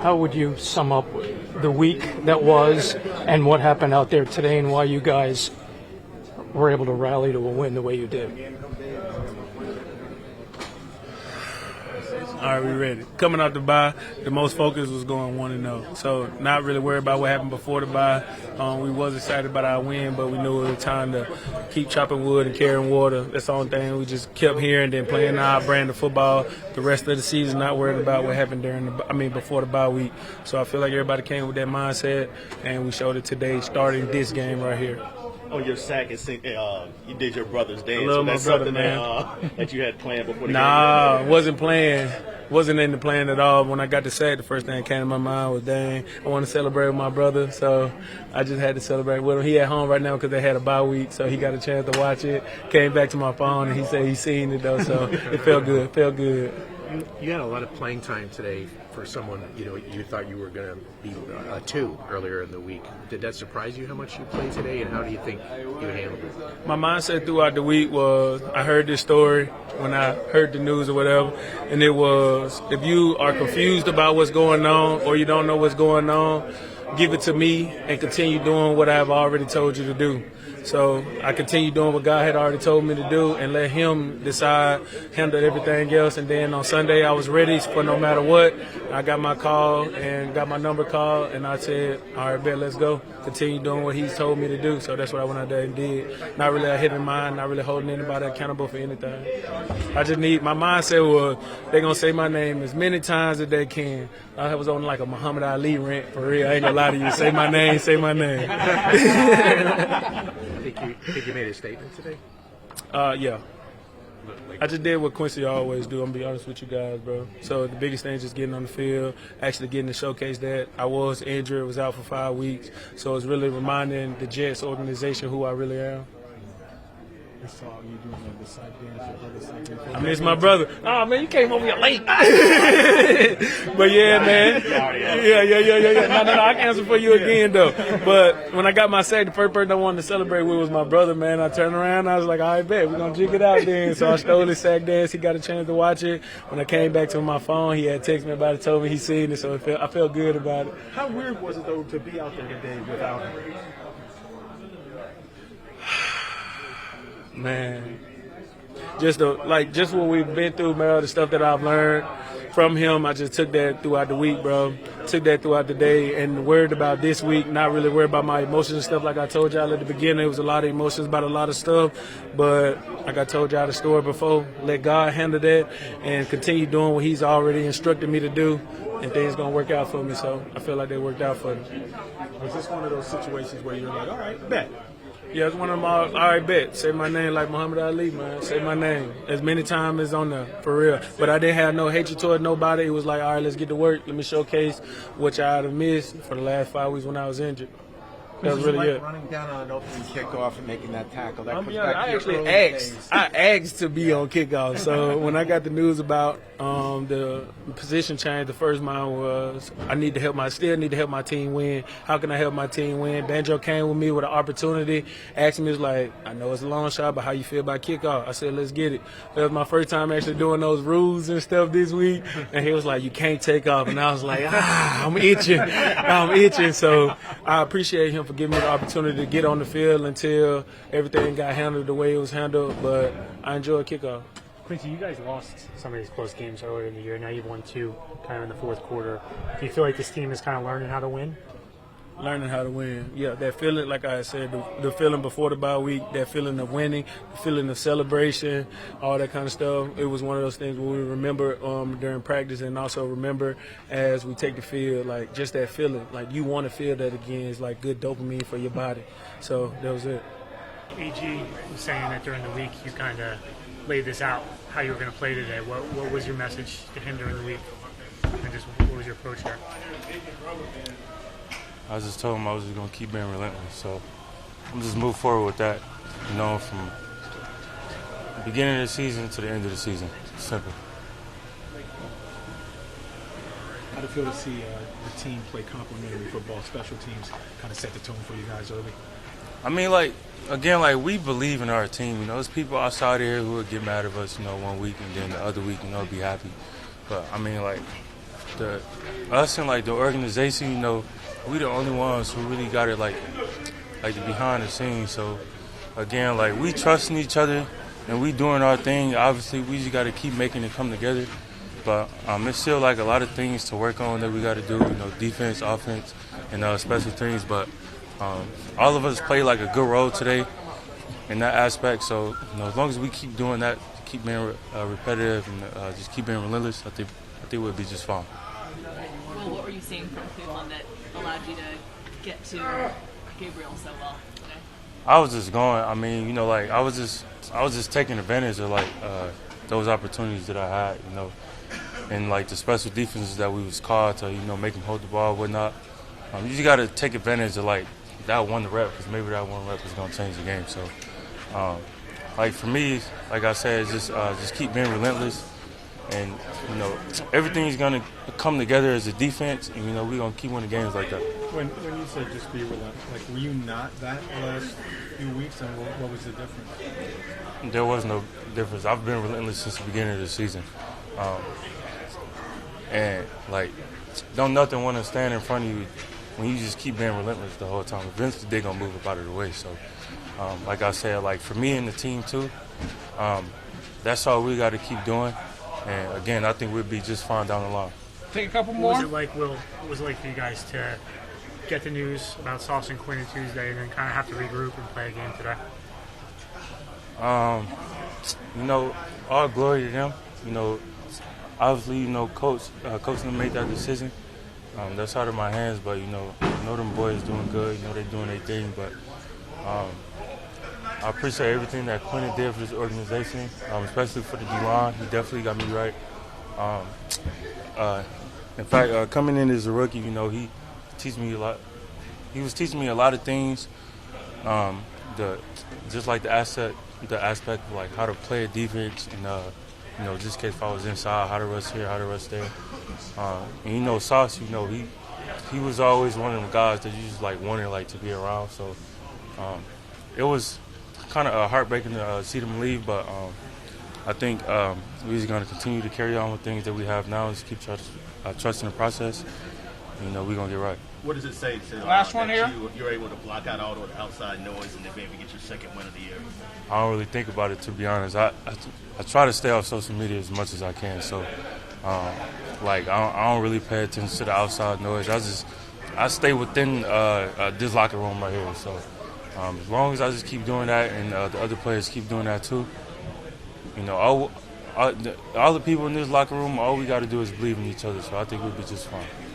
how would you sum up the week that was and what happened out there today and why you guys were able to rally to a win the way you did? All right, we ready. Coming out the bye, the most focus was going 1-0. So not really worried about what happened before the bye. We was excited about our win, but we knew it was time to keep chopping wood and carrying water. That's the only thing. We just kept hearing, then playing our brand of football the rest of the season, not worried about what happened before the bye week. So I feel like everybody came with that mindset, and we showed it today, starting this game right here. On your sack, you did your brother's dance. I love so that's my brother, something man. that you had planned before the game? Nah, wasn't playing. Wasn't in the plan at all. When I got the sack, the first thing that came to my mind was, dang, I want to celebrate with my brother. So I just had to celebrate with him. He at home right now because they had a bye week, so he got a chance to watch it. Came back to my phone, and he said he seen it, though, so it felt good. Felt good. You had a lot of playing time today for someone, you thought you were going to be a 2 earlier in the week. Did that surprise you how much you played today, and how do you think you handled it? My mindset throughout the week was I heard this story when I heard the news or whatever, and it was if you are confused about what's going on or you don't know what's going on, give it to me and continue doing what I have already told you to do. So I continued doing what God had already told me to do and let him decide, handle everything else. And then on Sunday, I was ready for no matter what. I got my call and got my number called, and I said, all right, bet, let's go. Continue doing what he's told me to do. So that's what I went out there and did. Not really a hidden mind, not really holding anybody accountable for anything. I just my mindset was they're going to say my name as many times as they can. I was on like a Muhammad Ali rant, for real. I ain't going to lie to you. Say my name, say my name. Think you made a statement today? Yeah. I just did what Quincy always do. I'm going to be honest with you guys, bro. So the biggest thing is just getting on the field, actually getting to showcase that. I was injured, was out for 5 weeks. So it's really reminding the Jets organization who I really am. I saw you doing the side dance. I miss my brother. Oh, man, you came over here late. But, yeah, man. Yeah. No, I can answer for you again, though. But when I got my sack, the first person I wanted to celebrate with was my brother, man. I turned around, I was like, all right, bet, we're going to jig it out then. So I stole his sack dance. He got a chance to watch it. When I came back to my phone, he had texted me about it, told me he seen it, so I felt good about it. How weird was it, though, to be out there today without him? Man, just what we've been through, man, the stuff that I've learned from him, I just took that throughout the week, bro. Took that throughout the day and worried about this week, not really worried about my emotions and stuff. Like I told y'all at the beginning, it was a lot of emotions about a lot of stuff. But like I told y'all the story before, let God handle that and continue doing what he's already instructed me to do, and things going to work out for me. So I feel like they worked out for me. Was this one of those situations where you're like, all right, bet? Yeah, it's one of them all right, bet. Say my name like Muhammad Ali, man. Say my name as many times as on there, for real. But I didn't have no hatred toward nobody. It was like, all right, let's get to work. Let me showcase what y'all have missed for the last 5 weeks when I was injured. That was really it. Running down on an opening kickoff and making that tackle. That I actually asked to be on kickoff. So when I got the news about the position change, the first mind was I still need to help my team win. How can I help my team win? Banjo came with me with an opportunity. Asked me, was like, I know it's a long shot, but how you feel about kickoff? I said, let's get it. That was my first time actually doing those rules and stuff this week. And he was like, you can't take off. And I was like, I'm itching. So I appreciate him for giving me the opportunity to get on the field until everything got handled the way it was handled. But I enjoyed kickoff. Quincy, you guys lost some of these close games earlier in the year. Now you've won 2 kind of in the fourth quarter. Do you feel like this team is kind of learning how to win? Learning how to win. Yeah, that feeling, like I said, the feeling before the bye week, that feeling of winning, the feeling of celebration, all that kind of stuff. It was one of those things where we remember during practice and also remember as we take the field, like just that feeling. Like you want to feel that again. It's like good dopamine for your body. So that was it. AG was saying that during the week you kind of laid this out, how you were going to play today. What was your message to him during the week? And just what was your approach there? I just told him I was just going to keep being relentless. So I'm just move forward with that, from the beginning of the season to the end of the season. Simple. How do you feel to see the team play complementary football, special teams, kind of set the tone for you guys early? I mean, we believe in our team. There's people outside here who would get mad at us, 1 week, and then the other week, be happy. But, I mean, us and like the organization, you know, we the only ones who really got it like the behind the scenes. So again, like we trusting each other and we doing our thing. Obviously, we just got to keep making it come together. But it's still like a lot of things to work on that we got to do. You know, defense, offense, and special teams. But all of us played like a good role today in that aspect. So you know, as long as we keep doing that, keep being repetitive, and just keep being relentless, I think we'll be just fine. Well, what were you seeing from Cleveland that allowed you to get to Gabriel so well today? I was just going. I mean, you know, like I was just taking advantage of like those opportunities that I had, you know, and like the special defenses that we was called to, you know, make him hold the ball, and whatnot. You just got to take advantage of like that one rep, because maybe that one rep is gonna change the game. So, like for me, like I said, just keep being relentless, and you know, everything's gonna come together as a defense, and you know, we're gonna keep winning games like that. When you said just be relentless, like were you not that the last few weeks, and what was the difference? There was no difference. I've been relentless since the beginning of the season, and like, don't nothing want to stand in front of you when you just keep being relentless the whole time. Eventually, they're gonna move up out of the way. So, like I said, like for me and the team too, that's all we got to keep doing. And again, I think we'll be just fine down the line. Take a couple What more. was it like, Will? What was it like for you guys to get the news about Sauce and Quinnen Tuesday, and then kind of have to regroup and play a game today? You know, all glory to them. You know, obviously, you know, coach made that decision. That's out of my hands, but you know them boys doing good. You know, they doing their thing. But I appreciate everything that Quinnen did for this organization, especially for the D-line. He definitely got me right. In fact, coming in as a rookie, you know, he teach me a lot. He was teaching me a lot of things. Just like the aspect of like how to play a defense, and you know, just in case if I was inside, how to rush here, how to rush there. And you know, Sauce, you know, he was always one of them guys that you just like wanted like to be around. So it was kind of heartbreaking to see them leave, but I think we're just going to continue to carry on with things that we have now, and just keep trusting the process. You know, we're going to get right. What does it say to Last one that here. you're able to block out all the outside noise and then maybe get your second win of the year? I don't really think about it, to be honest. I try to stay off social media as much as I can. So, like, I don't really pay attention to the outside noise. I stay within this locker room right here. So, as long as I just keep doing that, and the other players keep doing that too, you know, all the people in this locker room, all we got to do is believe in each other. So I think we'll be just fine.